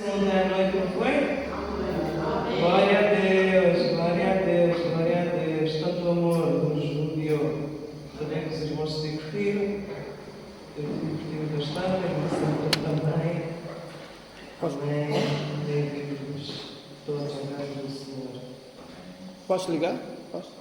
Ontem à noite não foi? Glória a Deus, glória a Deus, glória a Deus. Tanto amor nos rodeou. Também que os irmãos se divertiram. Eu diverti bastante, a minha santa também. Amém. Deus, todos os graças do Senhor. Posso ligar? Posso?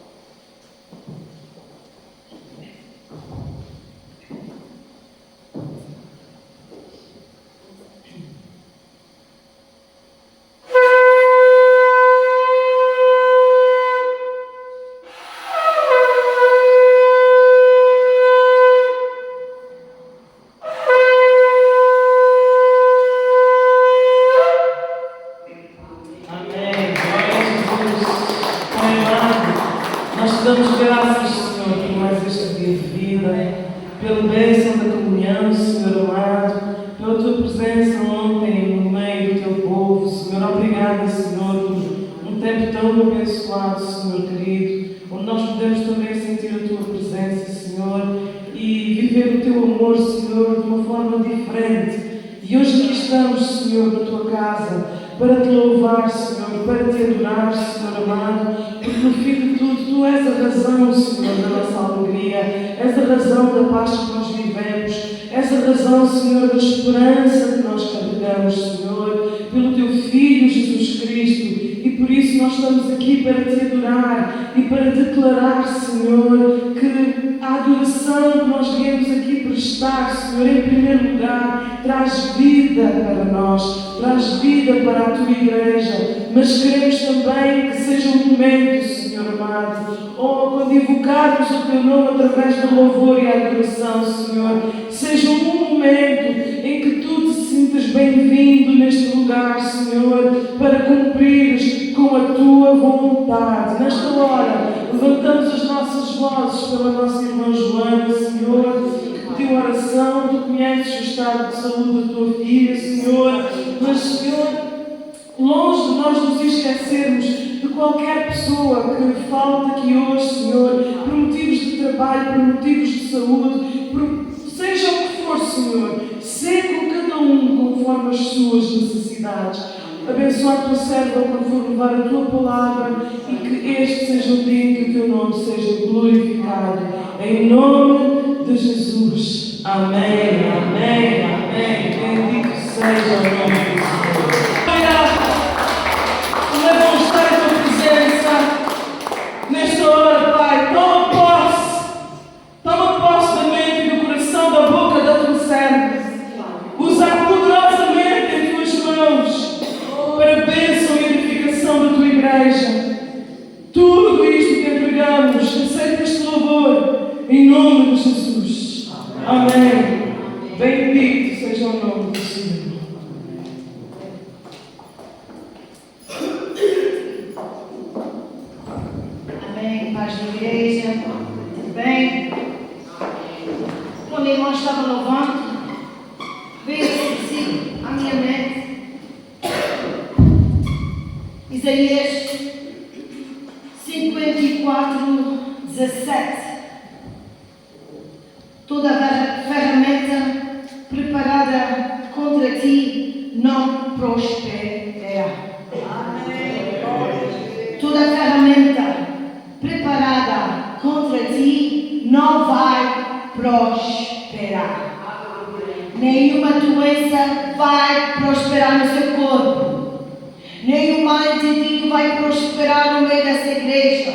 Damos graças, Senhor, por mais este dia de vida, pela bênção da comunhão, Senhor amado, pela tua presença ontem no meio do teu povo, Senhor. Obrigada, Senhor, por um tempo tão abençoado, Senhor querido, onde nós podemos também sentir a tua presença, Senhor, e viver o teu amor, Senhor, de uma forma diferente. E hoje aqui estamos, Senhor, na tua casa, para te louvar, Senhor, para te adorar, Senhor amado, porque no fim de tudo, tu és a razão, Senhor, da nossa alegria, és a razão da paz que nós vivemos, és a razão, Senhor, da esperança que nós carregamos, Senhor, pelo teu Filho, Jesus Cristo, e por isso nós estamos aqui para te adorar e para declarar, Senhor, que a adoração que nós viemos aqui prestar, Senhor, em primeiro lugar, traz vida para nós, traz vida para a tua igreja, mas queremos também que seja um momento, Senhor amado, quando invocarmos o teu nome através do louvor e a adoração, Senhor, seja um momento em que tu te sintas bem-vindo neste lugar, Senhor, para cumprires com a tua vontade. Nesta hora, levantamos as nossas vozes pela nossa irmã Joana, Senhor, pediu oração, tu conheces o estado de saúde da tua filha, Senhor, mas, Senhor, longe de nós nos esquecermos de qualquer pessoa que falta aqui hoje, Senhor, por motivos de trabalho, por motivos de saúde, seja o que for, Senhor, sê com cada um conforme as suas necessidades. Abençoa a tua serva quando for levar a tua palavra e que este seja o dia em que o teu nome seja glorificado. Em nome de Jesus. Amém, amém, amém. Bendito seja o nome do Senhor. Como é bom estar em tua presença nesta hora, Pai. Toma posse da mente e do coração, da boca da tua serva. Usa poderosamente em tuas mãos para a bênção e edificação da tua igreja. Tudo isto que entregamos, aceita este louvor em nome de Jesus. Amém. Bendito seja o nome do Senhor. Amém. Paz da igreja. Tudo bem? Quando o irmão estava louvando, veio assim à minha mente Isaías 54:17. Toda ferramenta preparada contra ti não prosperará. Toda ferramenta preparada contra ti não vai prosperar. Nenhuma doença vai prosperar no seu corpo. Nenhum mal entendido vai prosperar no meio dessa igreja.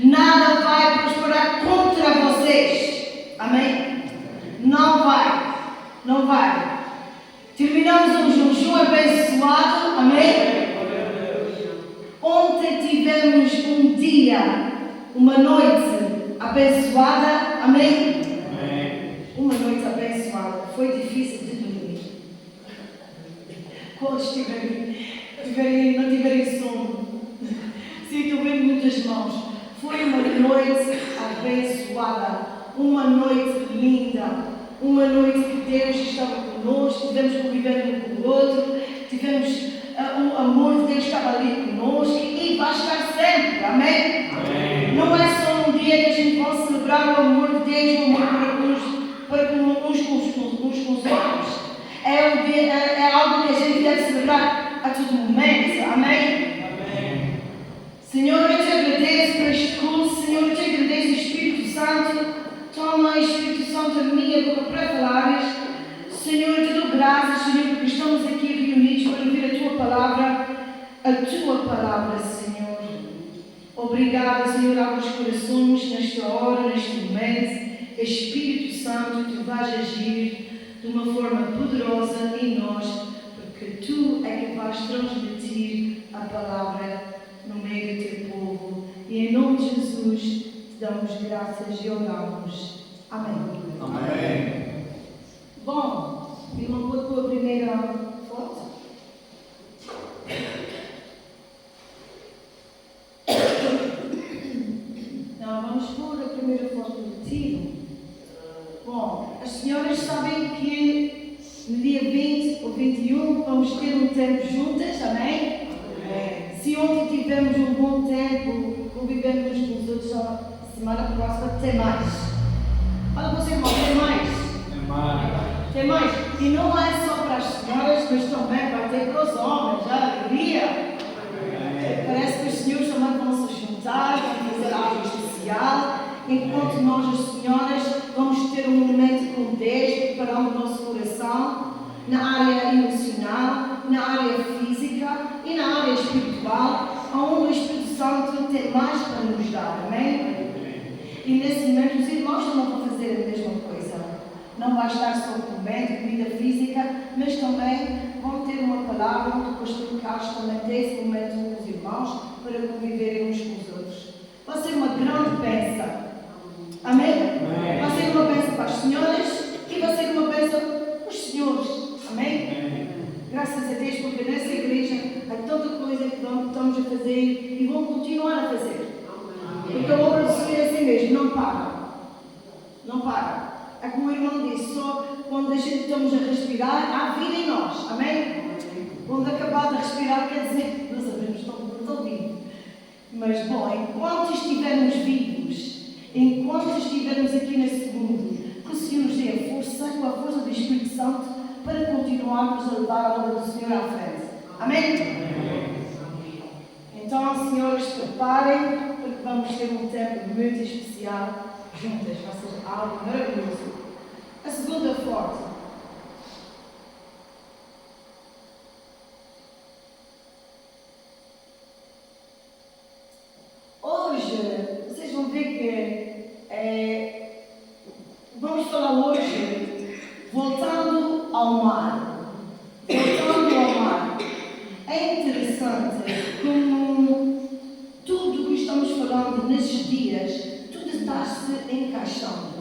Nada vai prosperar contra vocês. Amém? Não vai. Não vai. Terminamos um jejum abençoado. Amém? Ontem tivemos um dia, uma noite abençoada. Amém? Uma noite abençoada. Foi difícil de dormir. Quantos não tiverem sono? Sinto vendo muitas mãos. Foi uma noite abençoada. Uma noite linda. Uma noite que Deus estava conosco. Tivemos conviver um com o outro. Tivemos o amor de Deus estava ali conosco. E vai estar sempre. Amém? Amém. Não é só um dia que a gente vai celebrar o amor de Deus, o amor para uns com os outros. É algo que a gente deve deve celebrar a todo momento. Amém? Amém. Senhor, eu te agradeço por este culto. Senhor, eu te agradeço, Espírito Santo. Toma, Espírito Santo, a minha boca para falares. Senhor, eu te dou graças, Senhor, porque estamos aqui reunidos para ouvir a tua palavra, Senhor. Obrigada, Senhor, aos corações nesta hora, neste momento. Espírito Santo, tu vais agir de uma forma poderosa em nós, porque tu é que vais transmitir a palavra no meio do teu povo. E em nome de Jesus, te damos graças e oramos. Amém. Amém. Bom, irmão, pôr a tua primeira foto. Então, vamos pôr a primeira foto do retiro. Bom, as senhoras sabem que no dia 20 ou 21 vamos ter um tempo juntas, amém? Amém. Se ontem tivemos um bom tempo, convivemos com os outros, a semana próxima tem mais. Fala para você, irmão, tem mais. Tem mais. E não é só para as senhoras, mas também vai ter para os homens, já alegria. Parece que os senhores também vão se juntar, vão fazer algo especial, enquanto nós, as senhoras, vamos ter um momento com Deus, preparando o nosso coração na área emocional, na área física e na área espiritual, onde o Espírito Santo tem mais para nos dar, amém? E nesse momento os irmãos também vão fazer a mesma coisa. Não vai estar só com comida física, mas também vão ter uma palavra onde o pastor Carlos também tem esse momento com os irmãos para conviverem uns com os outros. Vai ser uma grande bênção. Amém? Amém? Vai ser uma bênção para as senhoras e vai ser uma bênção para os senhores. Amém? Amém? Graças a Deus, porque nessa igreja há tanta coisa que estamos a fazer e vão continuar a fazer. Porque a obra do Senhor é assim mesmo, não para. Não para. É como o irmão disse, só quando a gente estamos a respirar, há vida em nós. Amém? Quando acabar de respirar, quer dizer, nós sabemos, estou vivo. Mas, bom, enquanto estivermos vivos, enquanto estivermos aqui nesse mundo, que o Senhor nos dê a força, com a força do Espírito Santo, para continuarmos a levar a obra do Senhor à frente. Amém? Amém. Então, senhoras, preparem, porque vamos ter um tempo muito especial juntas. Vai ser algo maravilhoso. A segunda foto. Hoje, vocês vão ver que vamos falar hoje voltando ao mar. Voltando ao mar. É interessante como tudo o que estamos falando nesses dias, tudo está-se encaixando.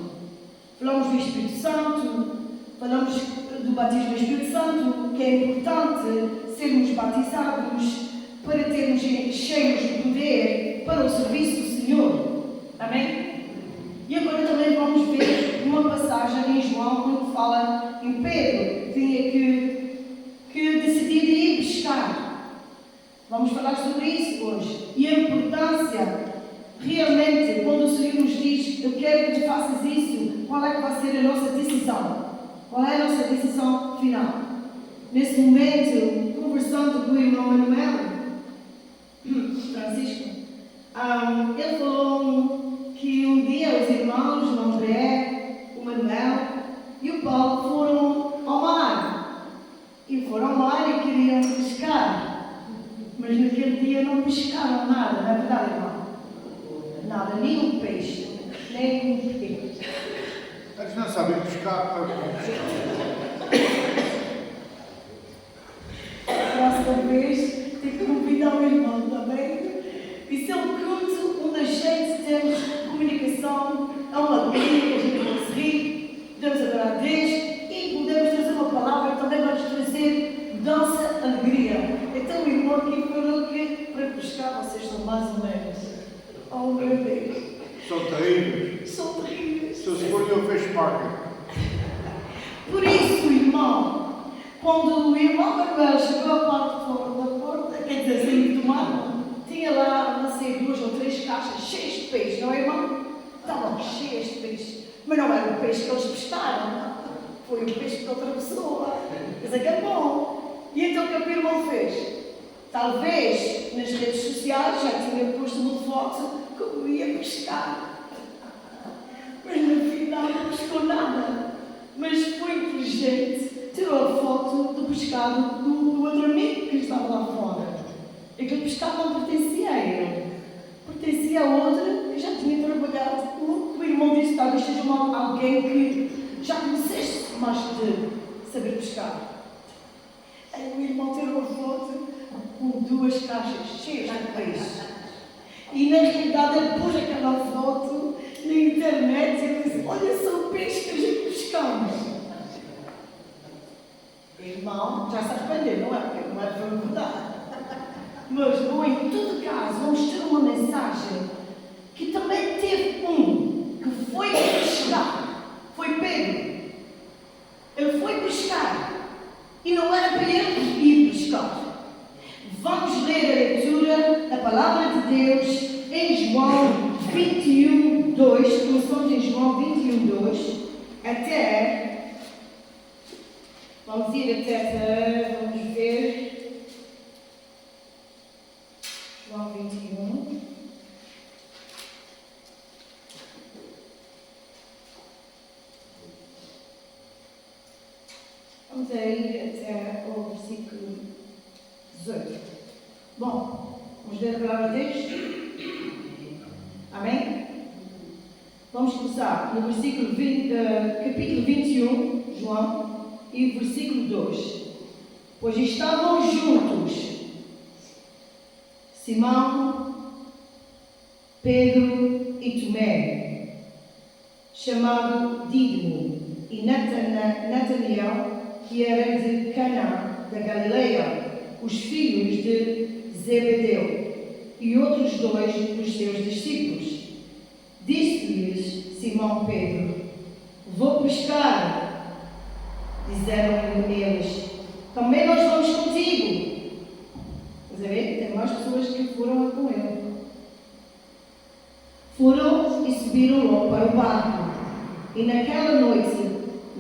Falamos do Espírito Santo, falamos do batismo do Espírito Santo, que é importante sermos batizados para termos cheios de poder para o serviço do Senhor. Amém? E agora também vamos ver uma passagem em João, onde fala em Pedro, que tinha que decidir ir pescar. Vamos falar sobre isso hoje. E a importância, realmente, quando o Senhor nos diz, eu quero que tu faças isso, qual é que vai ser a nossa decisão? Qual é a nossa decisão final? Nesse momento, conversando com o irmão Manuel, Francisco, ele falou que um dia os irmãos, o André, o Manuel e o Paulo foram ao mar. E foram ao mar e queriam pescar. Mas naquele dia não pescaram nada, não é verdade, irmão? Nada, nenhum peixe, nem um peixe. Eles não sabem pescar. Próxima vez, tenho que convidar o irmão também. Isso é um culto onde a gente temos comunicação, é uma alegria que a gente pode seguir, podemos adorar a Deus e podemos trazer uma palavra que também vai nos trazer dança, alegria. Então o irmão aqui falou que para pescar vocês são mais ou menos. Oh meu Deus! São terríveis. São terríveis. Se forem ao fish market. Por isso, irmão, quando o irmão Manuel chegou à parte fora da porta, quer dizer, saiu do mar, tinha lá, não sei, 2 ou 3 caixas cheias de peixe, não é, irmão? Estavam cheias de peixe. Mas não era o peixe que eles pescaram, não. Foi o peixe de outra pessoa. Mas é que é bom. E então o que o irmão fez? Talvez nas redes sociais já tinha posto uma foto como ia pescar. Mas no final não pescou nada. Mas foi inteligente, tirou a foto do pescado do outro amigo que estava lá fora. Aquele pescado não pertencia a ele, pertencia a outra que já tinha trabalhado. O irmão disse: talvez seja alguém que já conheceste mais de saber pescar. Aí o irmão tirou a foto com 2 caixas cheias de peixe. E na realidade ele pôs aquela foto na internet e ele disse: olha só o peixe que a gente pescamos. O irmão já se arrependeu, não é? Porque não é verdade. Mas, bom, em todo caso, vamos ter uma mensagem que também teve que foi pescar. Foi Pedro. Ele foi pescar. E não era para ele ir pescar. Vamos ler a leitura da Palavra de Deus em João 21, 2. Começamos em João 21, 2. Vamos ir até, vamos ver. João 21. Vamos ir até o versículo 18. Bom, vamos ler a palavra de Deus? Amém? Vamos começar no versículo 20, capítulo 21, João, e versículo 2. Pois estavam juntos Simão, Pedro e Tomé, chamado Dídimo, e Natanael, que era de Caná, da Galileia, os filhos de Zebedeu, e outros 2 dos seus discípulos. Disse-lhes Simão Pedro: vou pescar. Disseram-lhe eles: também nós vamos contigo. Estás a ver? Tem mais pessoas que foram com ele. Foram e subiram logo para o barco, e naquela noite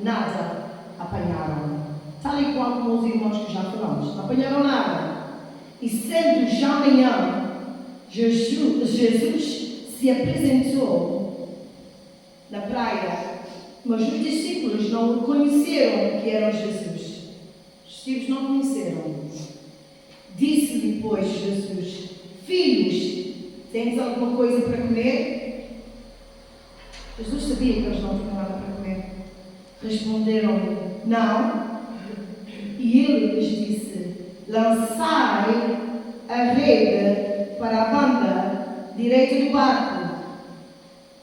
nada apanharam. Tal e qual como os irmãos que já falamos. Não apanharam nada. E sendo já manhã, Jesus se apresentou na praia, mas os discípulos não o conheceram que era Jesus. Os discípulos não conheceram. Disse-lhe, pois, Jesus: filhos, tens alguma coisa para comer? Jesus sabia que eles não tinham nada para comer. Responderam-lhe: não. E ele lhes disse: lançai a rede para a banda direita do barco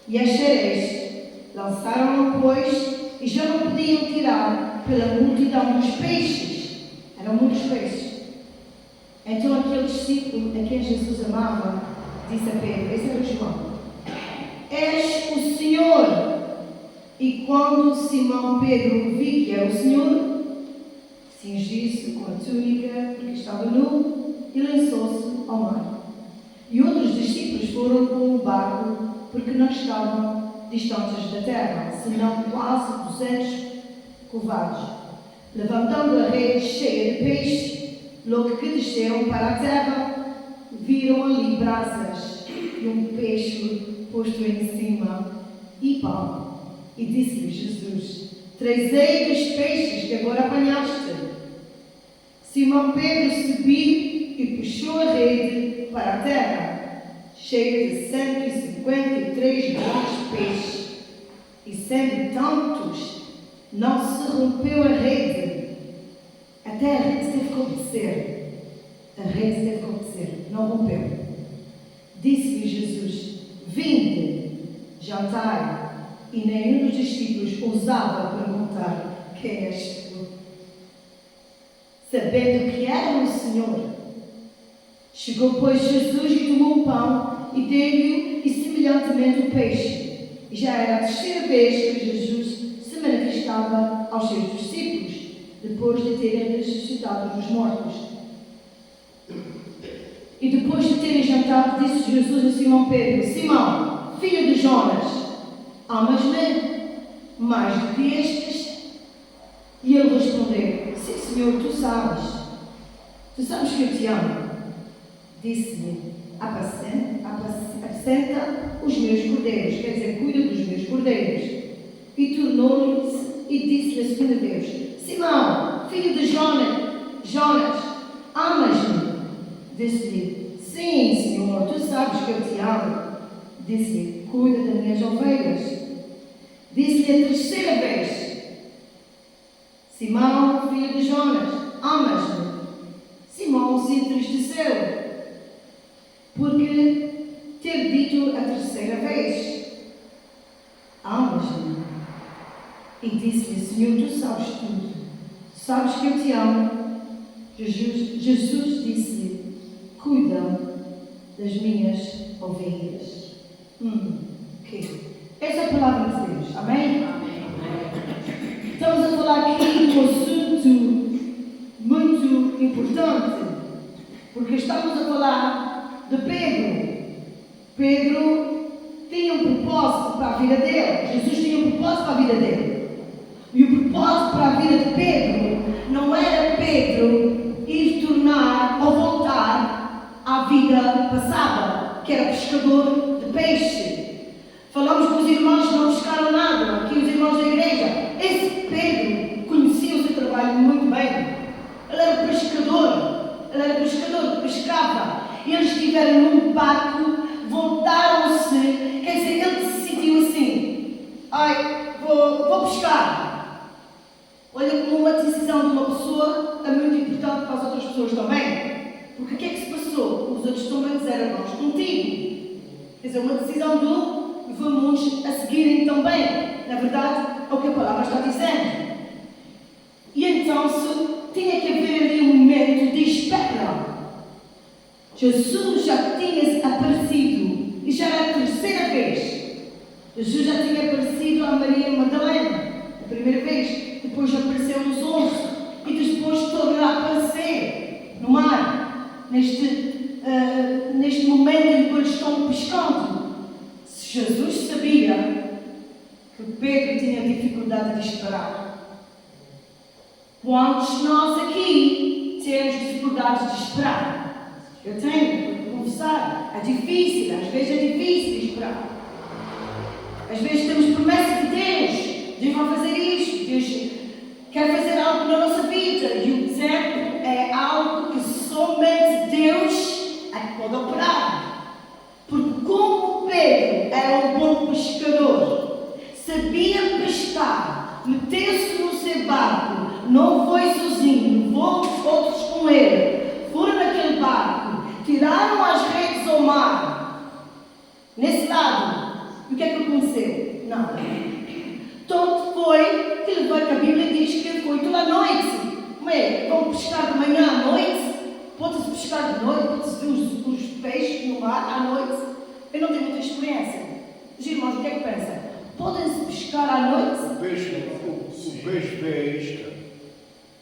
e achareis. Lançaram-no, pois, e já não podiam tirar pela multidão dos peixes. Eram muitos peixes. Então aquele discípulo a quem Jesus amava disse a Pedro: esse era João: és o Senhor. E quando Simão Pedro viu que era o Senhor, cingiu-se com a túnica, porque estava nu, e lançou-se ao mar. E outros discípulos foram com o barco, porque não estavam distantes da terra, senão quase 200 covardes. Levantando a rede cheia de peixe, logo que desceram para a terra, viram ali brasas e um peixe posto em cima e pão. E disse-lhe Jesus: trazei dos peixes que agora apanhaste. Simão Pedro subiu e puxou a rede para a terra, cheia de 153 bons peixes. E sendo tantos, não se rompeu a rede. Até a rede teve que obedecer. A rede teve que obedecer, não rompeu. Disse-lhe Jesus: vinde, jantai. E nenhum dos discípulos ousava perguntar: quem és tu? Sabendo que era o Senhor. Chegou, pois, Jesus e tomou o pão e deu-lhe e semelhantemente o peixe. E já era a terceira vez que Jesus se manifestava aos seus discípulos, depois de terem ressuscitado dos mortos. E depois de terem jantado, disse Jesus a Simão Pedro: Simão, filho de Jonas, amas-me mais do que estes? E ele respondeu: sim, Senhor, tu sabes. Tu sabes que eu te amo. Disse-lhe, apacenta os meus cordeiros, quer dizer, cuida dos meus cordeiros. E tornou-lhe e disse-lhe a segunda vez, Simão, filho de Jonas, amas-me? Disse-lhe, sim, Senhor, tu sabes que eu te amo. Disse-lhe, cuida das minhas ovelhas. Disse-lhe a terceira vez, Simão, filho de Jonas, amas-me? Simão se entristeceu, porque ter dito a terceira vez, amas-me? E disse-lhe, Senhor, tu sabes tudo, sabes que eu te amo. Jesus disse-lhe, cuida das minhas ovelhas. Ok. Essa é a palavra de Deus, amém? Estamos a falar aqui de um assunto muito importante, porque estamos a falar de Pedro. Pedro tinha um propósito para a vida dele. Jesus tinha um propósito para a vida dele. E o propósito para a vida de Pedro não era Pedro ir tornar ou voltar à vida passada, que era pescador de peixe. Falamos que os irmãos não pescaram nada, aqui os irmãos da igreja. Esse Pedro conhecia o seu trabalho muito bem. Ele era pescador, pescava. E eles estiveram num barco, voltaram-se, quer dizer, ele decidiu assim, vou pescar. Olha, como uma decisão de uma pessoa é muito importante para as outras pessoas também. Porque o que é que se passou? Os outros também disseram, nós contigo. Quer dizer, uma decisão de um, vamos a seguirem também. Na verdade, é o que a palavra está dizendo. E então, tinha que haver ali um momento de espera. Jesus já tinha aparecido, e já era a terceira vez. Jesus já tinha aparecido a Maria Madalena, a primeira vez, depois apareceu nos 11, e depois tornou a aparecer no mar, neste momento em que eles estão pescando. Se Jesus sabia que Pedro tinha dificuldade de esperar, quantos de nós aqui temos dificuldades de esperar? Eu tenho que confessar, é difícil, às vezes é difícil esperar. Às vezes temos promessa de Deus vai fazer isto, Deus quer fazer algo na nossa vida, e o tempo é algo que somente Deus é que pode operar. Porque como Pedro era um bom pescador, sabia pescar, meteu-se no seu barco, não foi sozinho, levou os outros com ele, foram naquele barco, tiraram as redes ao mar. Nesse lado, o que é que aconteceu? Nada. Tanto foi que a Bíblia diz que foi toda a noite. Como é? Vão pescar de manhã à noite? Pode-se pescar de noite? Pode-se ver os peixes no mar à noite? Eu não tenho muita experiência. Os irmãos, o que é que pensam? Podem-se pescar à noite? O peixe vê a isca.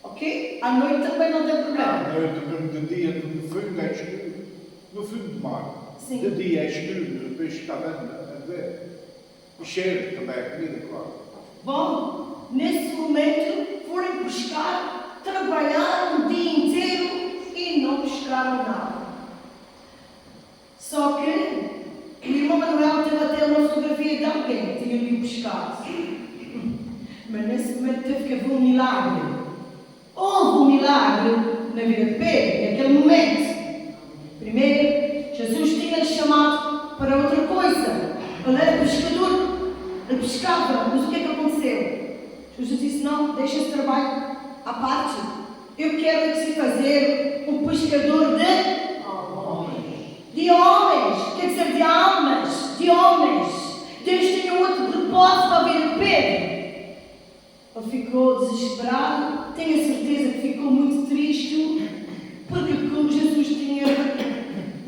Ok? À noite também não tem problema. À noite, de dia, no fundo é escuro. No fundo do mar. Sim. De dia é escuro, o peixe está a ver. O cheiro também é comida, claro. Bom, nesse momento foram pescar, trabalharam o dia inteiro e não pescaram nada. Só que o irmão Manuel teve até uma fotografia de alguém que tinha ido pescar. Mas nesse momento teve que haver um milagre. Houve um milagre na vida de Pedro, naquele momento. Primeiro, Jesus tinha-lhe chamado para outra coisa. Ele era pescador. Ele pescava, mas o que é que aconteceu? Jesus disse, não, deixa esse trabalho à parte. Eu quero te fazer um pescador de homens, quer dizer, de almas, de homens. Deus tinha outro propósito para a vida de Pedro. Ele ficou desesperado, tenho a certeza que ficou muito triste, porque como Jesus tinha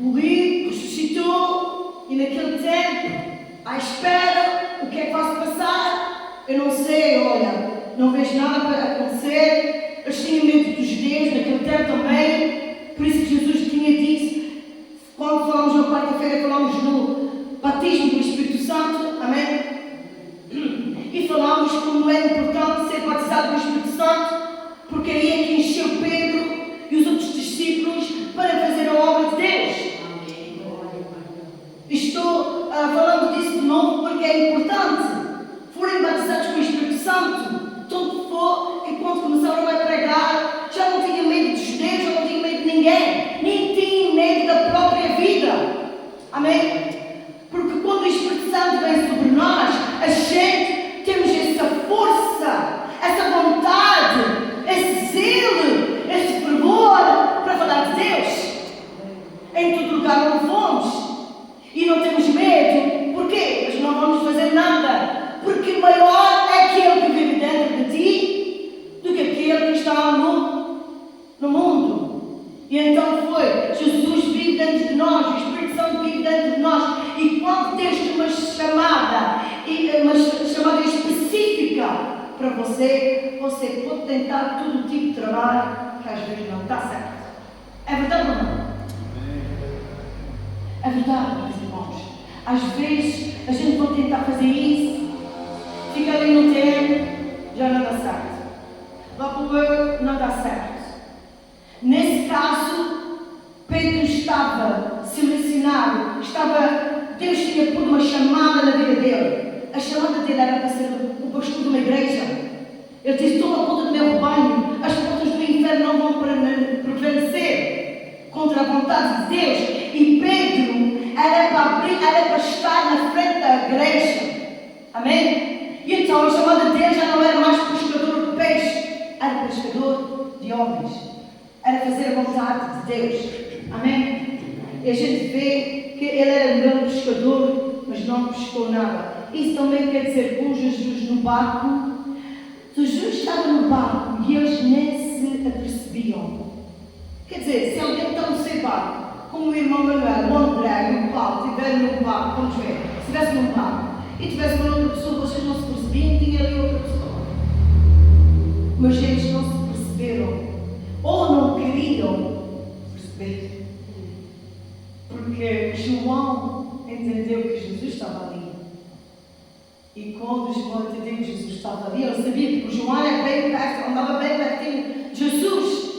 morrido, ressuscitou, e naquele tempo, à espera, o que é que vai se passar? Eu não sei, olha, não vejo nada para acontecer. Eles tinham medo dos judeus, naquele tempo também. Por isso que Jesus tinha dito, quando falamos na quarta-feira, falamos no batismo do Espírito Santo, amém? E falamos como é importante ser batizado do Espírito Santo, porque aí é que encheu Pedro e os outros discípulos você pode tentar todo tipo de trabalho que às vezes não está certo. É verdade ou não? É verdade, meus irmãos. Às vezes a gente pode tentar fazer isso, fica ali no tempo, já não dá certo. Vai para o work, não dá certo. Nesse caso, Pedro estava selecionado, Deus tinha posto uma chamada na vida dele. A chamada dele era para ser o pastor de uma igreja. Ele disse: toma conta do meu rebanho, as portas do inferno não vão prevalecer contra a vontade de Deus. E Pedro era para estar na frente da igreja. Amém? E então a chamada dele já não era mais pescador de peixe, era pescador de homens. Era fazer a vontade de Deus. Amém? E a gente vê que ele era um grande pescador, mas não pescou nada. Isso também quer dizer que com Jesus no barco, Jesus estava no barco e eles nem se apercebiam. Quer dizer, se alguém está no seu barco, como o irmão Manuel, o André e o Paulo estiverem no barco, vamos ver, se estivesse num barco e tivesse uma outra pessoa, vocês não se percebiam, tinha ali outra pessoa. Mas eles não se perceberam, ou não queriam perceber. Porque João entendeu que Jesus estava ali. E quando João entendeu que Jesus estava ali, ele sabia que o João era bem perto, andava bem pertinho de Jesus.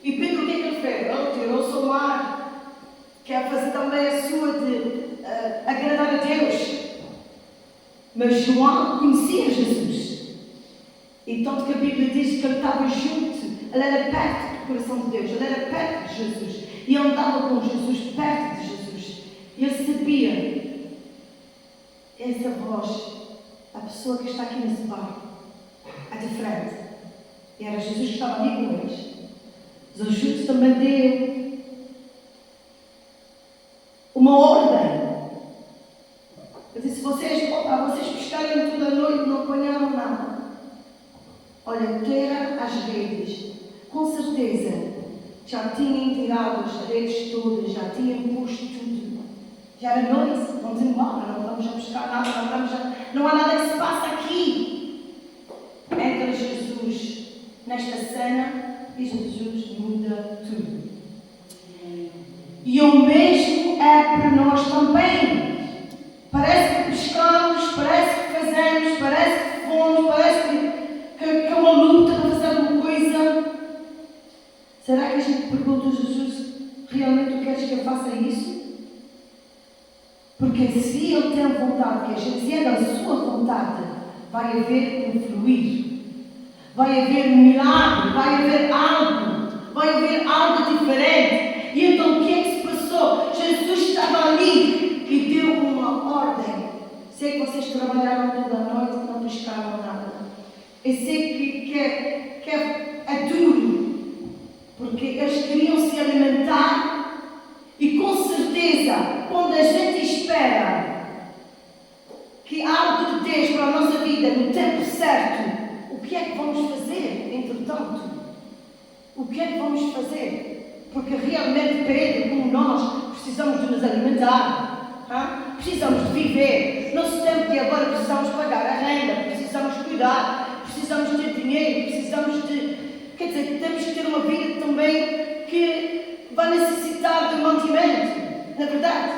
E Pedro, o que é que ele fez? Ele tirou-se ao mar, quer fazer também a sua de agradar a Deus. Mas João conhecia Jesus. E tanto que a Bíblia diz que ele estava junto, ele era perto do coração de Deus, ele era perto de Jesus. E ele andava com Jesus, perto de Jesus. E ele sabia essa voz, a pessoa que está aqui nesse barco, é de frente. E era Jesus que estava ali com eles. Jesus também deu uma ordem. Ele disse: vocês pescarem toda a noite, não apanharam nada. Olha, tira as redes. Com certeza já tinham tirado as redes todas, já tinham posto tudo. Já era noite, vamos embora, não vamos a buscar nada, não há nada que se passa aqui. Entra Jesus nesta cena e Jesus muda tudo. E o mesmo é para nós também. Parece que pescamos, parece que fazemos, parece que fomos, parece que é uma luta para fazer alguma coisa. Será que a gente pergunta a Jesus: realmente tu queres que eu faça isso? Porque se Ele tem vontade, que a gente se é da sua vontade, vai haver um fluir, vai haver um milagre, vai haver algo diferente. E então o que é que se passou? Jesus estava ali e deu uma ordem. Sei que vocês trabalharam toda a noite e não pescaram nada. Eu sei que é duro, porque eles queriam se alimentar. E com certeza, quando a gente espera que algo de Deus para a nossa vida no tempo certo, o que é que vamos fazer, entretanto? O que é que vamos fazer? Porque realmente, Pedro, como nós, precisamos de nos alimentar, precisamos de viver. Nosso tempo de agora precisamos pagar a renda, precisamos cuidar, precisamos ter dinheiro, precisamos de... Quer dizer, temos que ter uma vida também que vai necessitar de mantimento, na verdade.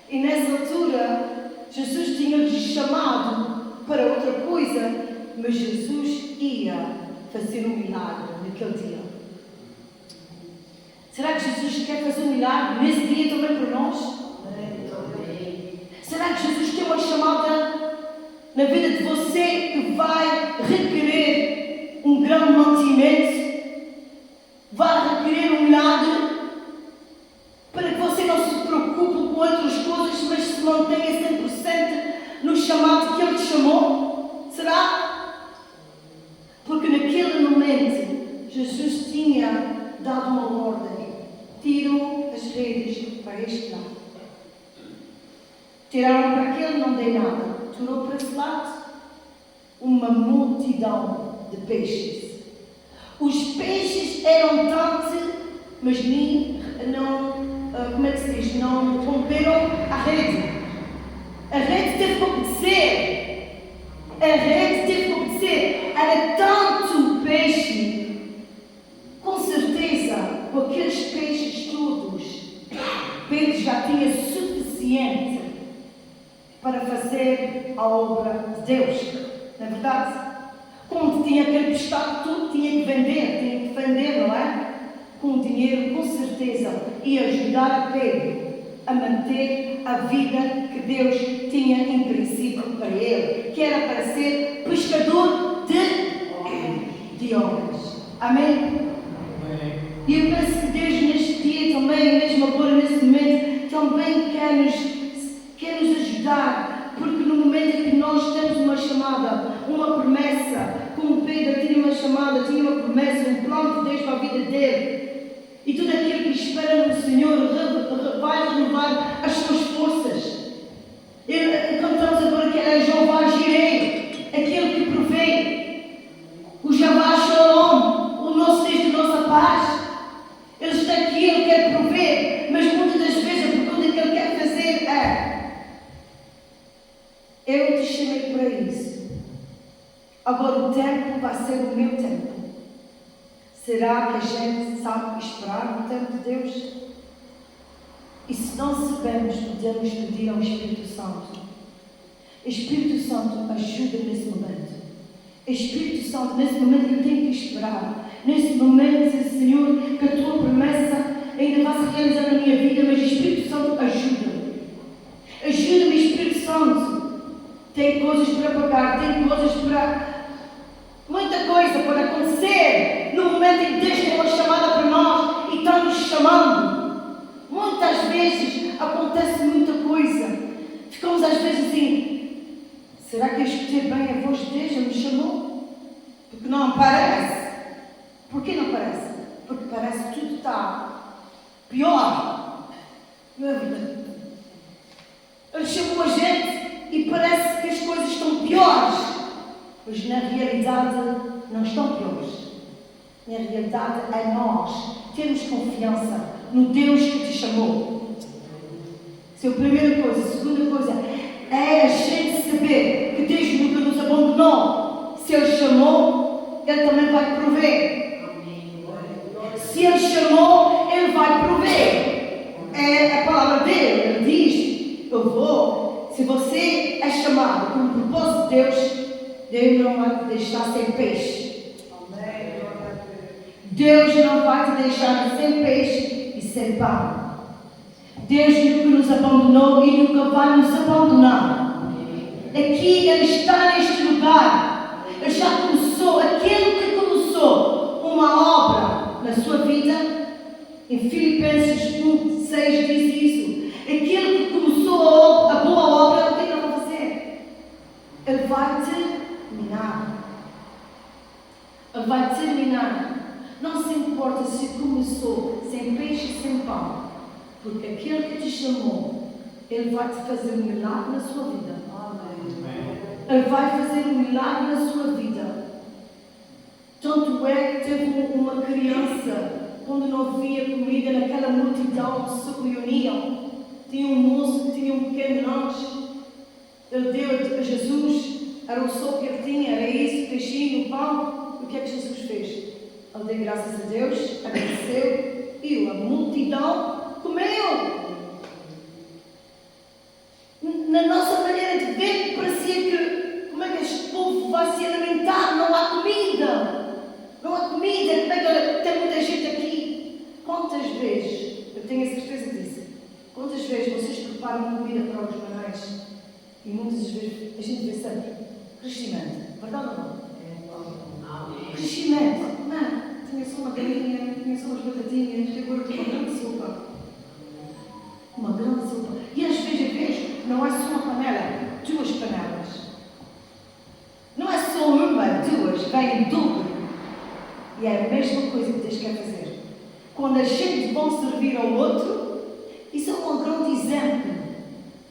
E nessa altura, Jesus tinha-lhes chamado para outra coisa, mas Jesus ia fazer um milagre naquele dia. Será que Jesus quer fazer um milagre nesse dia também para nós? Será que Jesus tem uma chamada na vida de você que vai requerer um grande mantimento? Vai requerer um milagre? Para que você não se preocupe com outras coisas, mas se mantenha 100% no chamado que Ele te chamou? Será? Porque naquele momento, Jesus tinha dado uma ordem. Tiram as redes para este lado. Tiraram para aquele, não dei nada. Tirou para esse lado uma multidão de peixes. Os peixes eram tantos, mas como é que se diz? Não romperam a rede. A rede teve que obedecer. A rede teve que obedecer. era tanto peixe, com certeza, com aqueles peixes todos, Pedro já tinha suficiente para fazer a obra de Deus, não é verdade? Quando tinha aquele pescado tudo, tinha que vender, não é? Com o dinheiro, com certeza, ia ajudar a Pedro a manter a vida que Deus tinha em princípio para ele, que era para ser pescador de homens. Amém? E eu penso que Deus neste dia também, mesmo agora nesse momento, também quer nos ajudar, porque no momento em que nós temos uma chamada, uma promessa, como Pedro tinha uma chamada, tinha uma promessa, um plano de Deus para a vida dele, e tudo aquilo que espera no Senhor vai renovar as suas forças. Cantamos agora que é Jeová Jireh, aquele que provê, o Jeová Shalom, o nosso Deus de nossa paz. Ele está aqui, Ele quer prover, mas muitas das vezes a pergunta que Ele quer fazer é: eu te chamei para isso, agora o tempo vai ser o meu tempo. Será que a gente sabe esperar no tempo de Deus? E se não sabemos, podemos pedir ao Espírito Santo. Espírito Santo, ajuda nesse momento. Espírito Santo, nesse momento eu tenho que esperar. Nesse momento, Senhor, que a tua promessa ainda vai se realizar na minha vida, mas Espírito Santo, ajuda-me. Ajuda-me, Espírito Santo. Tem coisas para pagar, tem coisas para... muita coisa para acontecer no momento em que Deus tem uma chamada para nós e está nos chamando. Muitas vezes acontece muita coisa. Ficamos às vezes assim: será que eu escutei bem a voz de Deus? Ele me chamou? Porque não parece. Por que não parece? Porque parece que tudo está pior. Não é verdade? Ele chamou a gente e parece que as coisas estão piores. Mas na realidade não estão piores. Na realidade é nós termos confiança no Deus que te chamou. Essa é a primeira coisa. A segunda coisa é a gente saber que Deus nunca nos abandonou. Se Ele chamou, Ele também vai prover. Se Ele chamou, Ele vai prover. É a palavra dele. Ele diz: eu vou. Se você é chamado com o propósito de Deus, Deus não vai te deixar sem peixe. Deus não vai te deixar sem peixe e sem pão. Deus nunca nos abandonou e nunca vai nos abandonar. Aqui Ele está neste lugar. Ele já começou, aquele que começou uma obra na sua vida. Em Filipenses 1:6 diz isso. Aquele que começou a boa obra, o que Ele vai fazer? Ele vai terminar. Ele vai terminar. Não se importa se começou sem peixe e sem pão, porque aquele que te chamou, Ele vai te fazer um milagre na sua vida. Ele vai fazer um milagre na sua vida. Tanto é que teve uma criança, quando não havia comida naquela multidão que se reuniam, tinha um moço que tinha um pequeno lanche. Ele deu a Jesus, era o só que ele tinha, era isso, peixinho, pão. O que é que Jesus fez? Ele deu graças a Deus, agradeceu e a multidão comeu. Na nossa maneira de ver, parecia que como é que este povo vai se alimentar? Não há comida. Não há comida. Como é que tem muita gente aqui? Quantas vezes, eu tenho a certeza disso, quantas vezes vocês preparam comida para os banais e muitas vezes a gente vê sempre crescimento. Verdade ou não? Crescimento. Não, tinha só uma galinha, tinha só umas batatinhas, e agora tem uma grande sopa. Uma grande sopa. E às vezes eu vejo, não é só uma panela, 2 panelas. Não é só uma, 2, vem em dobro. E é a mesma coisa que Deus quer fazer. Quando a gente vai servir ao outro, isso é um grande exemplo.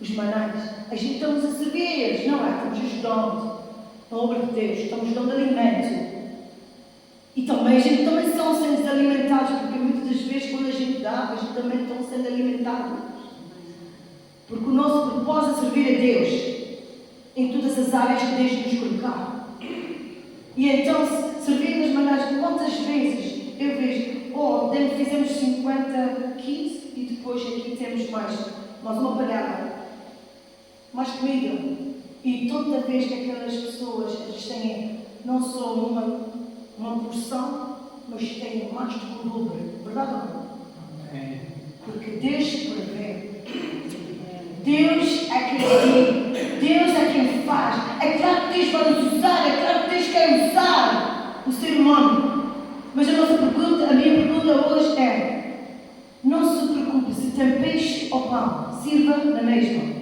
Os manais, a gente estamos a servir, não é? Estamos ajudando na obra de Deus, estamos dando alimento. E também a gente também são sendo alimentados, porque muitas das vezes quando a gente dá, a gente também está sendo alimentados. Porque o nosso propósito é servir a Deus em todas as áreas que Deus nos colocar. E então, servir nas maneiras, quantas vezes eu vejo, dentro fizemos 50 kits e depois aqui temos mais uma panela, mais comida. E toda vez que aquelas pessoas eles têm não só uma porção, mas têm mais do que o dobro. Verdade ou não? Porque Deus prevê. Deus é quem diz, Deus é quem faz. É claro que Deus vai nos usar, é claro que Deus quer usar o ser humano. Mas a minha pergunta hoje é: não se preocupe se tem peixe ou pão, sirva na mesma.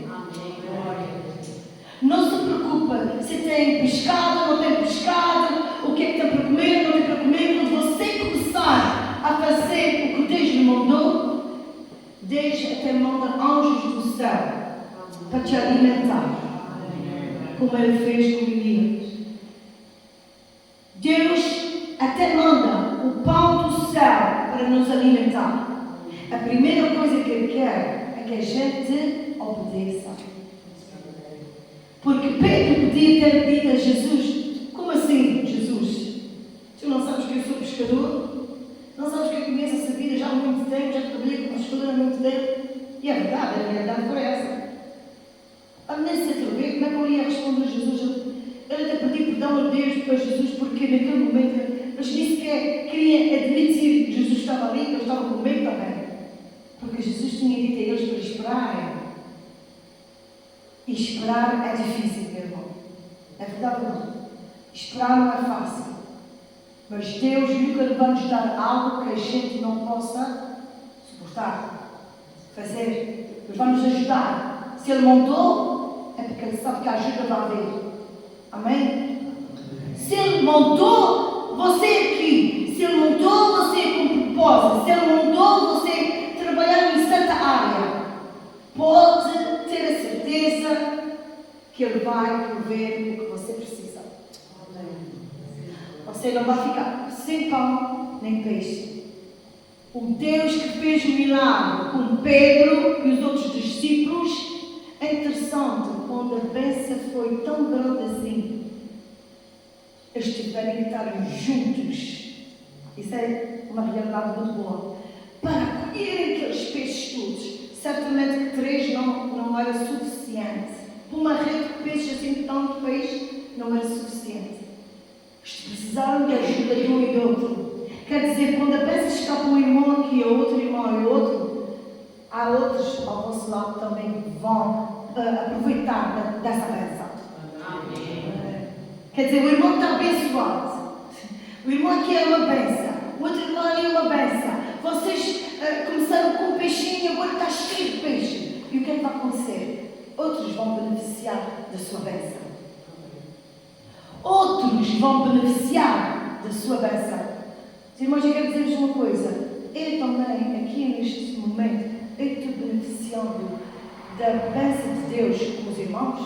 Não se preocupe se tem pescado ou não tem pescado, o que é que tem para comer, não tem para comer. Quando você começar a fazer o que Deus lhe mandou, Deus até manda anjos do céu para te alimentar, como Ele fez com Elias. Deus até manda o pão do céu para nos alimentar. A primeira coisa que Ele quer é que a gente obedeça. Porque Pedro podia ter dito a Jesus: como assim, Jesus? Tu não sabes que eu sou pescador? Não sabes que eu conheço essa vida já há muito tempo, já trabalhei como pescador há muito tempo? E é verdade, a realidade foi essa. A nem se atrever, como é que eu ia responder a Jesus? Ele até pediu perdão a Deus para Jesus, porque naquele momento ele nem sequer queria admitir que Jesus estava ali, que ele estava com medo também. Porque Jesus tinha dito a eles para esperarem. E esperar é difícil, meu irmão. É verdade ou não? Esperar não é fácil. Mas Deus nunca vai nos dar algo que a gente não possa suportar, fazer. Ele vai nos ajudar. Se Ele montou, é porque Ele sabe que a ajuda vai haver. Amém? Se Ele montou você aqui, se Ele montou você com propósito, se Ele montou você trabalhar em certa área, pode ter a certeza que Ele vai prover o que você precisa. Você não vai ficar sem pão nem peixe. O Deus que fez o milagre com Pedro e os outros discípulos, é interessante, quando a bênção foi tão grande assim, eles tiveram que estar juntos. Isso é uma realidade muito boa. Para colherem aqueles peixes todos, certamente que 3 não era suficiente. Para uma rede de peixes assim, tanto peixe, não era suficiente. Eles precisaram de ajuda de um e do outro. Quer dizer, quando a bênção escapa um irmão aqui, a outro irmão e outro, há outros ao vosso lado também que vão aproveitar dessa bênção. Quer dizer, o irmão está abençoado. O irmão aqui é uma bênção. O outro irmão ali é uma bênção. Vocês começaram com um peixinho e agora está cheio de peixe. E o que é que vai acontecer? Outros vão beneficiar da sua bênção. Outros vão beneficiar da sua bênção. Os irmãos, eu quero dizer-vos uma coisa. Eu também, aqui neste momento, eu estou beneficiando da bênção de Deus com os irmãos.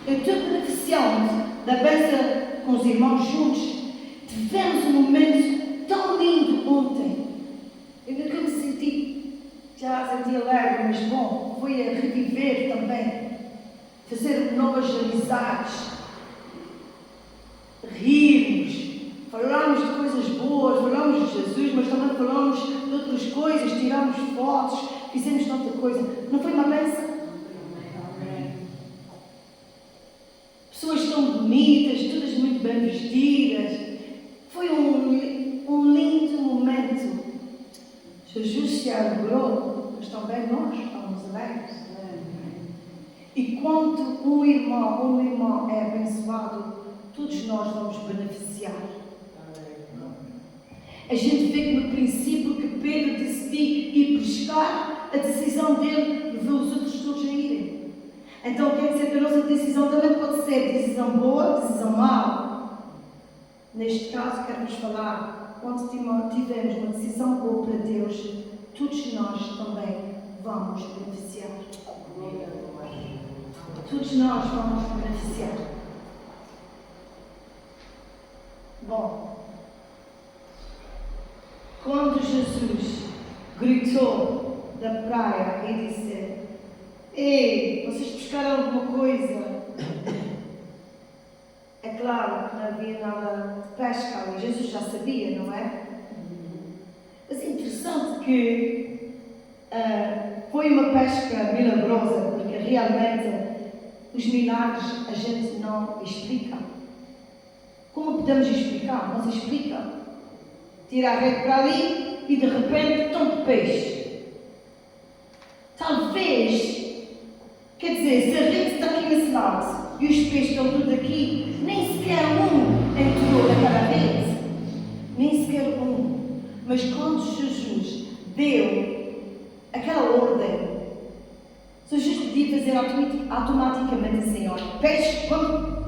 Eu estou beneficiando da bênção com os irmãos juntos. Tivemos um momento tão lindo ontem. Eu nunca me senti, já senti alegre, mas bom, foi a reviver também. Fazer novas amizades, rirmos, falarmos de coisas boas, falamos de Jesus, mas também falamos de outras coisas, tiramos fotos, fizemos tanta coisa. Não foi uma bênção? Pessoas tão bonitas, todas muito bem vestidas. Foi um lindo momento. Jesus se alegrou, mas também nós estamos alegres. E quando um irmão ou uma irmã é abençoado, todos nós vamos beneficiar. A gente vê que no princípio que Pedro decidiu ir pescar, a decisão dele levou os outros todos a irem. Então quer dizer que a nossa decisão também pode ser decisão boa, decisão má. Neste caso quero-vos falar, quando tivermos uma decisão boa para Deus, todos nós também vamos beneficiar. Todos nós vamos beneficiar. Bom, quando Jesus gritou da praia e disse: Ei, vocês pescaram alguma coisa? falaram que não havia nada de pesca ali. Jesus já sabia, não é? Mas é interessante que foi uma pesca milagrosa, porque realmente os milagres a gente não explica. Como podemos explicar? Não se explica. Tira a rede para ali e de repente tanto peixe. Talvez, quer dizer, se a rede está aqui nesse lado e os peixes estão todos aqui, nem sequer um entrou naquela rede. Nem sequer um. Mas quando Jesus deu aquela ordem, Jesus podia fazer automaticamente assim, olha, peixe, vamos,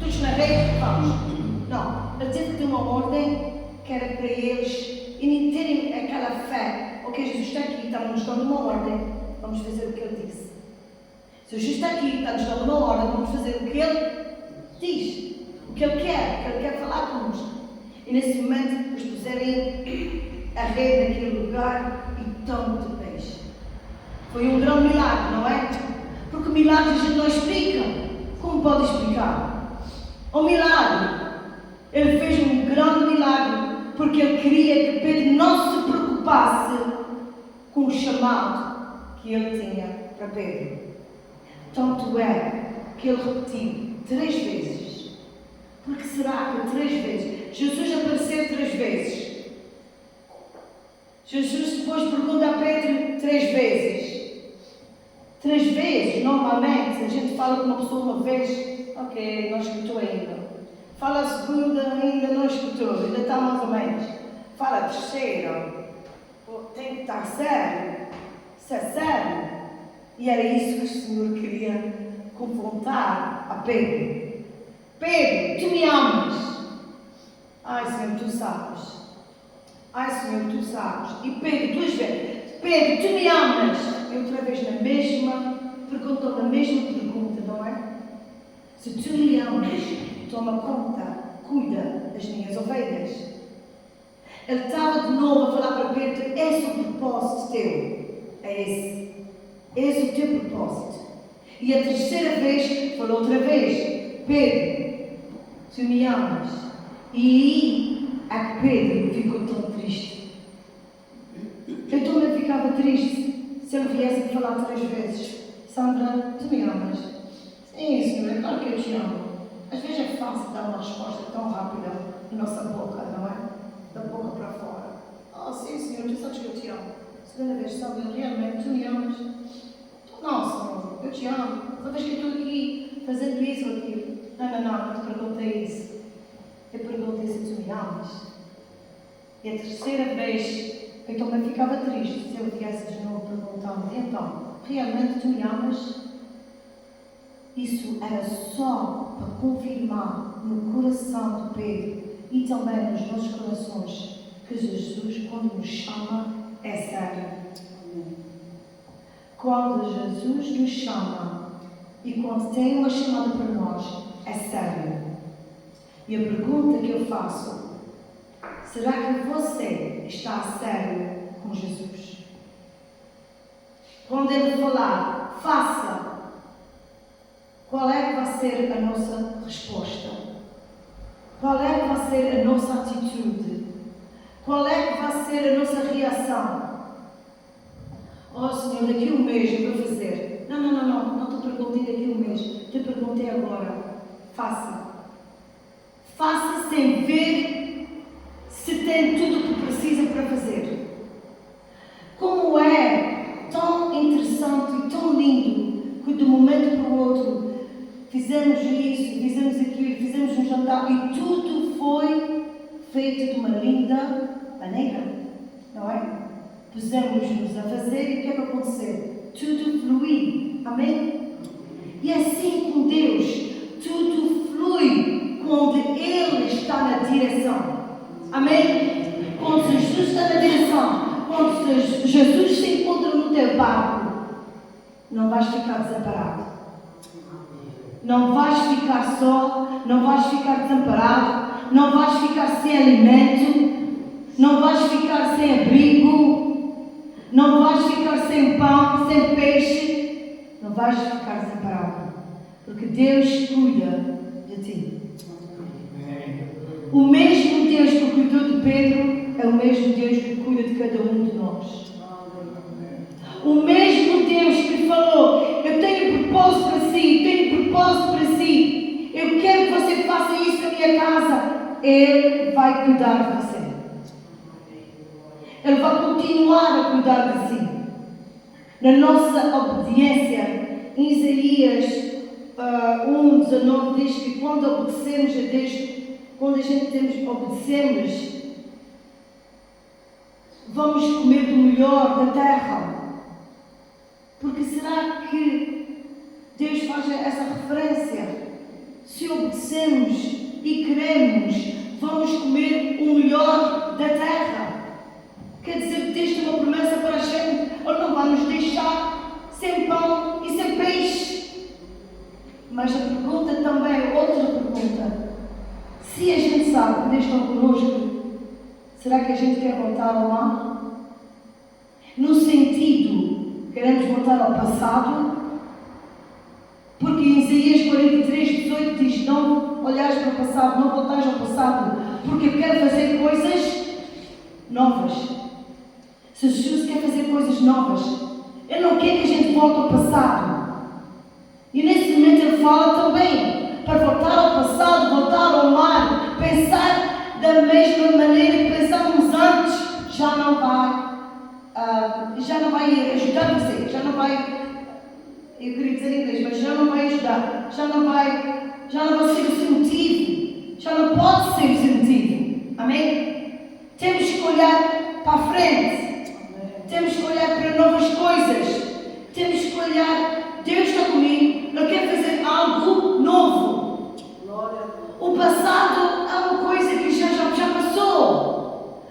todos na rede, vamos. Não, ele teve que ter uma ordem que era para eles e terem aquela fé. Ok, Jesus está aqui, está-nos dando uma ordem, vamos fazer o que ele disse. Se Jesus está aqui, está-nos dando uma ordem, vamos fazer o que ele diz, o que ele quer falar connosco. E nesse momento, eles puserem a rede naquele lugar e tanto peixe. Foi um grande milagre, não é? Porque milagres a gente não explica. Como pode explicar? Um milagre. Ele fez um grande milagre porque ele queria que Pedro não se preocupasse com o chamado que ele tinha para Pedro. Tanto é que ele repetiu 3 vezes. Porque será que 3 vezes? Jesus apareceu 3 vezes. Jesus depois pergunta a Pedro 3 vezes. 3 vezes, normalmente, a gente fala com uma pessoa uma vez, ok, não escutou ainda. Fala a segunda, ainda não escutou, ainda está mais ou menos. Fala a terceira, tem que estar sério. Isso é sério. E era isso que o Senhor queria confrontar a Pedro. Pedro, tu me amas? Ai, Senhor, tu sabes. Ai, Senhor, tu sabes. E Pedro, 2 vezes. Pedro, tu me amas? E outra vez na mesma pergunta, não é? Se tu me amas, toma conta, cuida das minhas ovelhas. Ele estava de novo a falar para Pedro, esse é o propósito teu. É esse. Esse é o teu propósito. E a terceira vez, falou outra vez, Pedro, tu me amas. E aí, é que Pedro ficou tão triste. Eu também ficava triste se ele viesse falar 3 vezes. Sandra, tu me amas? Sim, Senhor, é claro que eu te amo. Às vezes é fácil dar uma resposta tão rápida na nossa boca, não é? Da boca para fora. Oh, sim, Senhor, tu sabes que eu te amo. Segunda vez, Sandra, realmente, tu me amas? Não, Senhor, eu te amo. Toda vez que eu estou aqui fazendo isso ou aquilo. Não te perguntei isso. Eu perguntei se tu me amas. E a terceira vez, eu também ficava triste se eu viesse de novo perguntar-me, então, realmente tu me amas? Isso era só para confirmar no coração de Pedro e também nos nossos corações que Jesus, quando nos chama, é sério. Quando Jesus nos chama e quando tem uma chamada para nós, é sério. E a pergunta que eu faço, será que você está a sério com Jesus? Quando Ele falar, faça. Qual é que vai ser a nossa resposta? Qual é que vai ser a nossa atitude? Qual é que vai ser a nossa reação? Oh Senhor, daqui a um mês eu vou fazer. Não te perguntei daqui a um mês. Te perguntei agora. Faça. Faça sem ver se tem tudo o que precisa para fazer. Como é tão interessante e tão lindo que de um momento para o outro fizemos isso, fizemos aquilo, fizemos um jantar e tudo foi feito de uma linda maneira, não é? Pusemos-nos a fazer e o que é que aconteceu? Tudo flui, amém? E assim com Deus, tudo flui quando Ele está na direção, amém? Quando Jesus está na direção, quando Jesus se encontra no teu barco, não vais ficar desamparado. Não vais ficar só, não vais ficar desamparado, não vais ficar sem alimento, não vais ficar sem abrigo, não vais ficar sem pão, sem peixe, não vais ficar desamparado, porque Deus cuida de ti. O mesmo Deus que cuidou de Pedro é o mesmo Deus que cuida de cada um de nós. O mesmo Deus que falou: eu tenho propósito para si, tenho propósito para si, eu quero que você faça isso na minha casa. Ele vai cuidar de você. Ele vai continuar a cuidar de si. Na nossa obediência, em Isaías 1:19 diz que quando obedecemos a Deus, quando a gente obedecemos, vamos comer do melhor da terra. Porque será que Deus faz essa referência? Se obedecemos e queremos, vamos comer o melhor da terra. Quer dizer que Deus tem uma promessa para a gente. Ele não vai nos deixar sem pão e sem peixe. Mas a pergunta também, outra pergunta. Se a gente sabe que Deus está connosco, será que a gente quer voltar ao mar? No sentido, queremos voltar ao passado? Porque em Isaías 43:18 diz: não olhares para o passado, não voltares ao passado, porque eu quero fazer coisas novas. Se Jesus quer fazer coisas novas, Ele não quer que a gente volte ao passado. E nesse momento Ele fala também para voltar ao passado, voltar ao mar, pensar da mesma maneira que pensávamos antes, já não vai ajudar você, já não vai, eu queria dizer em inglês, mas já não vai ajudar, já não vai ser o seu motivo, já não pode ser o seu motivo. Amém? Temos que olhar para a frente, temos que olhar para novas coisas, temos que olhar, Deus está comigo, Ele quer fazer algo novo. O passado é uma coisa que já passou.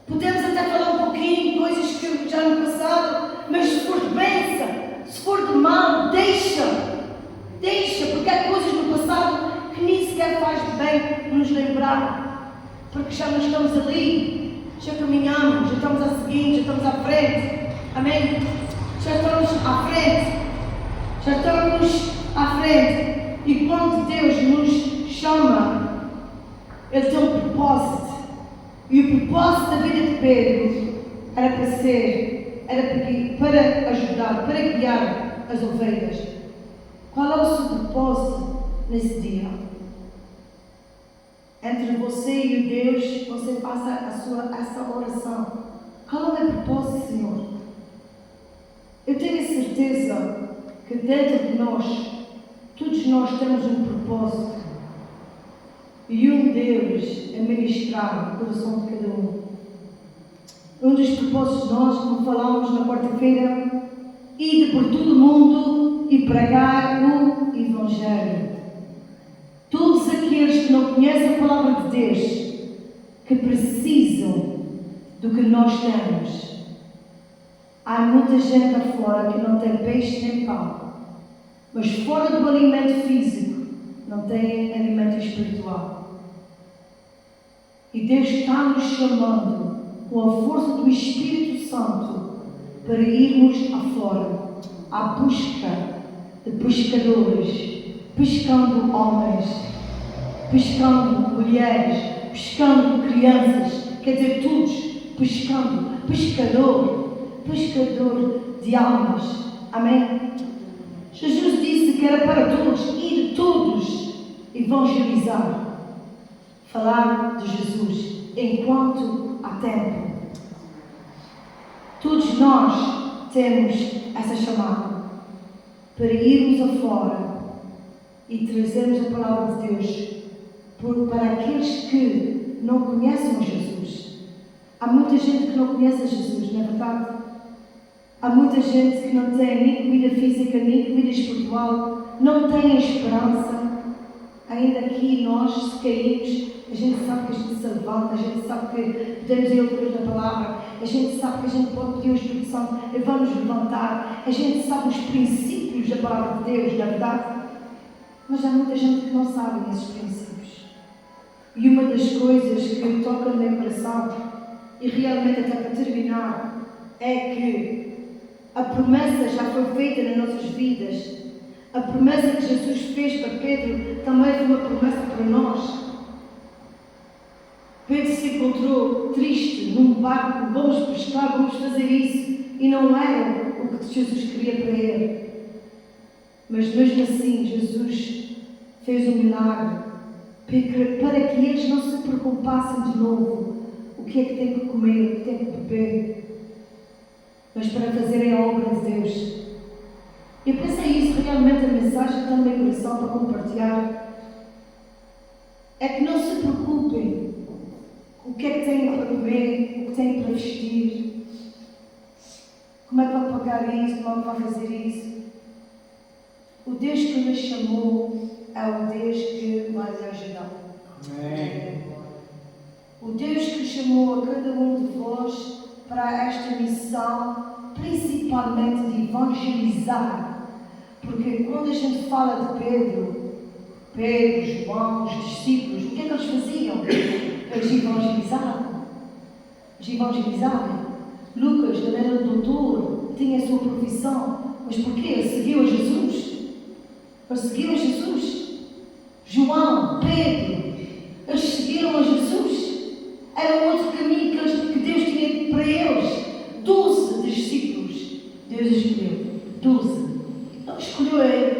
Podemos até falar um pouquinho de coisas que já no passado, mas se for de bênção, se for de mal, deixa, porque há coisas no passado que nem sequer faz bem nos lembrar, porque já não estamos ali, já caminhamos, já estamos a seguir, já estamos à frente. Amém? Já estamos à frente. E quando Deus nos chama, Ele tem um propósito. E o propósito da vida de Pedro era para ajudar, para guiar as ovelhas. Qual é o seu propósito nesse dia? Entre você e o Deus, você faça essa oração. Qual é o meu propósito, Senhor? Eu tenho a certeza que dentro de nós, todos nós temos um propósito. E um deles é ministrar o coração de cada um. Um dos propósitos de nós, como falámos na quarta-feira, ir por todo o mundo e pregar o Evangelho. Todos aqueles que não conhecem a palavra de Deus, que precisam do que nós temos. Há muita gente afora que não tem peixe nem pão, mas fora do alimento físico, não tem alimento espiritual. E Deus está nos chamando com a força do Espírito Santo para irmos afora, à busca de pescadores, pescando homens, pescando mulheres, pescando crianças, quer dizer, todos pescando, pescador de almas. Amém? Jesus disse que era para todos, ir todos evangelizar, falar de Jesus enquanto há tempo. Todos nós temos essa chamada para irmos afora e trazermos a palavra de Deus para aqueles que não conhecem Jesus. Há muita gente que não conhece Jesus, não é verdade? Há muita gente que não tem nem comida física, nem comida espiritual, não tem esperança. Ainda aqui nós, se caímos, a gente sabe que a gente se levanta, a gente sabe que podemos ir outra vez na palavra, a gente sabe que a gente pode pedir o Espírito Santo e vamos levantar, a gente sabe os princípios da palavra de Deus, não é verdade? Mas há muita gente que não sabe esses princípios. E uma das coisas que toca no meu coração, e realmente até para terminar, é que a promessa já foi feita nas nossas vidas. A promessa que Jesus fez para Pedro também foi uma promessa para nós. encontrou triste num barco, vamos pescar, vamos fazer isso, e não era o que Jesus queria para ele. Mas mesmo assim, Jesus fez um milagre para que eles não se preocupassem de novo o que é que tem que comer, o que tem que beber, mas para fazerem a obra de Deus. Eu pensei isso, realmente a mensagem que está no meu coração para compartilhar é que não se preocupem com o que é que têm para comer, o que têm para vestir, como é que vão pagar isso, como é que vão fazer isso. O Deus que nos chamou é o Deus que vai lhe ajudar. Amém. O Deus que chamou a cada um de vós para esta missão, principalmente de evangelizar. Porque quando a gente fala de Pedro, João, os discípulos, o que é que eles faziam? Eles evangelizavam. Lucas, ele era doutor, tinha a sua profissão. Mas porquê? Ele seguiu a Jesus. João, Pedro, eles seguiram a Jesus. Era um outro caminho que Deus tinha para eles. 12 discípulos. Deus escolheu. 12. Não escolheu ele.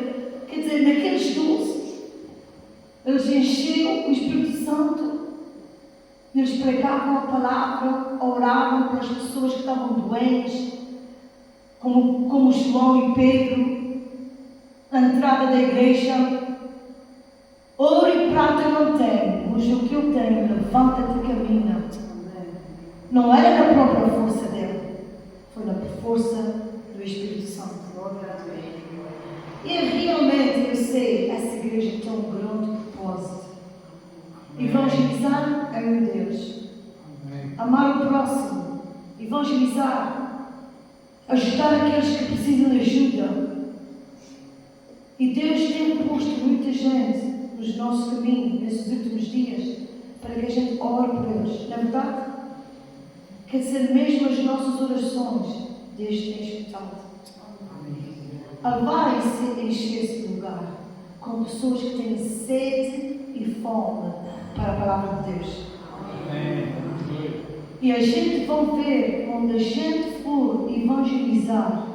Quer dizer, naqueles 12, eles encheram o Espírito Santo. Eles pregavam a palavra, oravam pelas pessoas que estavam doentes, como João e Pedro. Na entrada da igreja, ouro e prata não tenho, mas o que eu tenho, levanta-te e caminha. Não era na própria força dele, foi na força do Espírito Santo. E realmente eu sei, essa igreja tem um grande propósito. Evangelizar é meu Deus. Amar o próximo, evangelizar, ajudar aqueles que precisam de ajuda. E Deus tem posto muita gente nos nossos caminhos, nesses últimos dias, para que a gente ore por eles. Não é verdade? Quer dizer, mesmo as nossas orações, Deus tem escutado. Vai-se encher esse lugar com pessoas que têm sede e fome para a palavra de Deus. E a gente vai ver, quando a gente for evangelizar,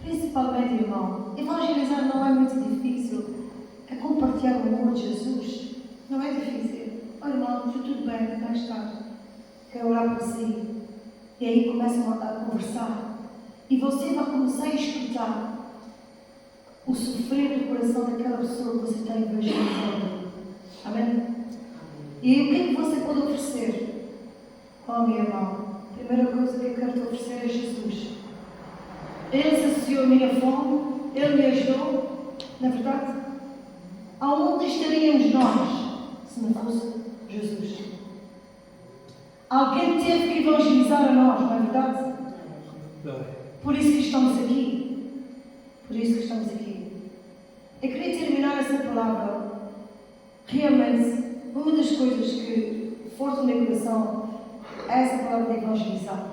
principalmente, irmão, evangelizar não é muito difícil. É compartilhar o amor de Jesus. Não é difícil. Olha, irmão, tudo bem, mais tarde. Quero orar por si. E aí começam a conversar. E você vai começar a escutar o sofrer do coração daquela pessoa que você está evangelizando. Amém? E aí, o que é que você pode oferecer? Oh, meu irmão, a primeira coisa que eu quero te oferecer é Jesus. Ele saciou a minha fome, Ele me ajudou, na verdade. Aonde estaríamos nós se não fosse Jesus? Alguém teve que evangelizar a nós, não é verdade? Por isso que estamos aqui. Eu queria terminar essa palavra. Realmente, uma das coisas que força o meu coração é essa palavra de evangelizar.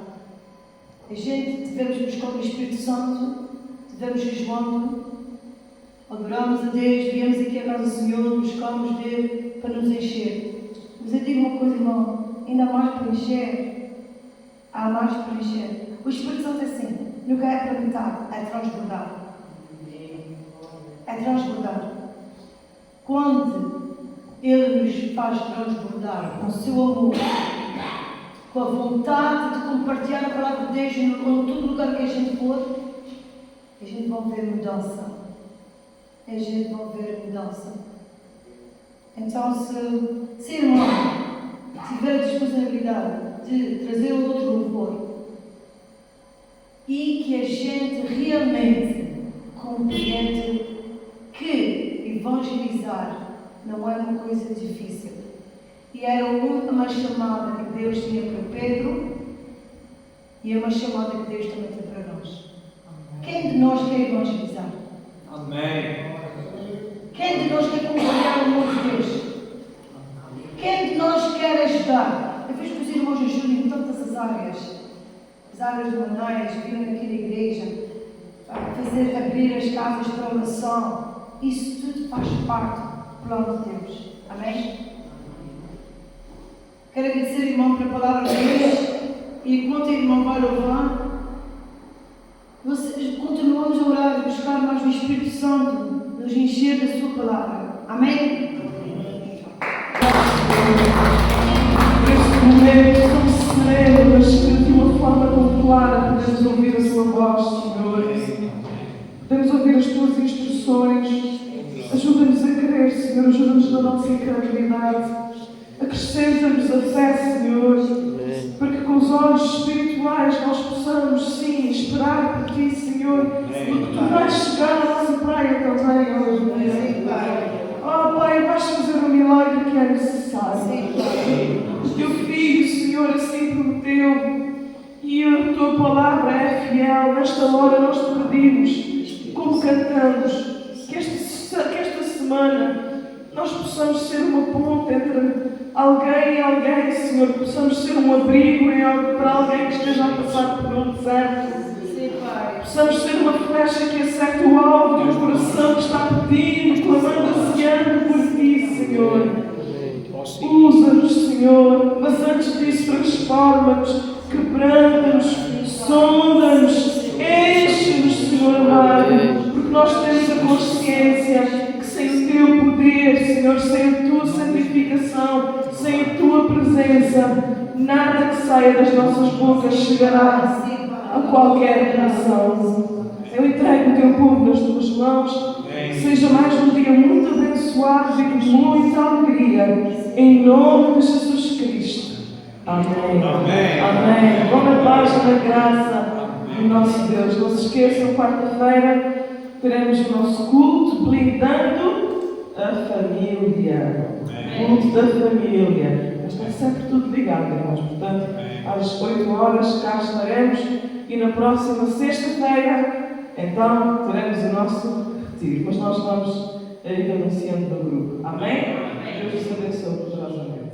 A gente devemos buscar o Espírito Santo, devemos jejuando, adoramos a Deus, viemos aqui à casa do Senhor, buscamos dele para nos encher. Mas eu digo uma coisa, irmão, ainda mais para encher, há mais para encher. O Espírito Santo é assim, nunca é para metade, é transbordar. É transbordar. Quando Ele nos faz transbordar com o seu amor, com a vontade de compartilhar a palavra de Deus em todo lugar que a gente for, a gente vai ver mudança. Então, se irmão tiver a disponibilidade de trazer outro louvor e que a gente realmente compreende que evangelizar não é uma coisa difícil. E era uma chamada que Deus tinha para Pedro e é uma chamada que Deus também tem para nós. Quem de nós quer evangelizar? Amém. Quem de nós quer compartilhar o amor de Deus? Quem de nós quer ajudar? Eu vejo que os irmãos ajudam em tantas as áreas de maneiras, virem aqui na igreja, abrir as casas para oração. Isso tudo faz parte do plano de Deus. Amém? Quero agradecer, irmão, pela palavra de Deus. E enquanto o irmão vai louvar, continuamos a orar e buscar mais o Espírito Santo, nos encher da sua palavra. Amém? Neste momento tão sereno, mas que de uma forma tão clara podemos ouvir a sua voz, Senhor. Podemos ouvir as tuas instruções. Ajuda-nos a crer, Senhor. Ajuda-nos na nossa incredulidade. Acrescenta-nos a fé, Senhor. Para que com os olhos espirituais nós possamos, sim, esperar por Ti, Senhor. Porque Tu vais chegar à nossa praia também, hoje. Oh, Pai, vais fazer o milagre que é necessário. O Teu Filho, Senhor, assim prometeu. E a Tua palavra é fiel. Nesta hora nós te pedimos, como cantamos, que esta semana nós possamos ser uma ponte entre alguém e alguém, Senhor. Que possamos ser um abrigo para alguém que esteja a passar por um deserto. Possamos ser uma flecha que acerta o alvo de um coração que está pedindo, clamando, ansiando por Ti, Senhor. Usa-nos, Senhor, mas antes disso transforma-nos, quebranta-nos, sonda-nos, enche-nos, Senhor amado, porque nós temos a consciência que sem o Teu poder, Senhor, sem a Tua santificação, sem a Tua presença, nada que saia das nossas bocas chegará a qualquer coração. Eu entrego o Teu povo nas Tuas mãos, que seja mais um dia muito abençoado e de muita alegria, em nome de Jesus Cristo. Amém. Amém. Amém. Vão na paz e na graça do nosso Deus. Não se esqueçam, quarta-feira teremos o nosso culto blindando a família. Culto da família. Mas está sempre tudo ligado, irmãos. Portanto, às 8 horas cá estaremos e na próxima sexta-feira, então, teremos o nosso retiro. Mas nós vamos ir anunciando no grupo. Amém? Deus vos abençoe poderosamente.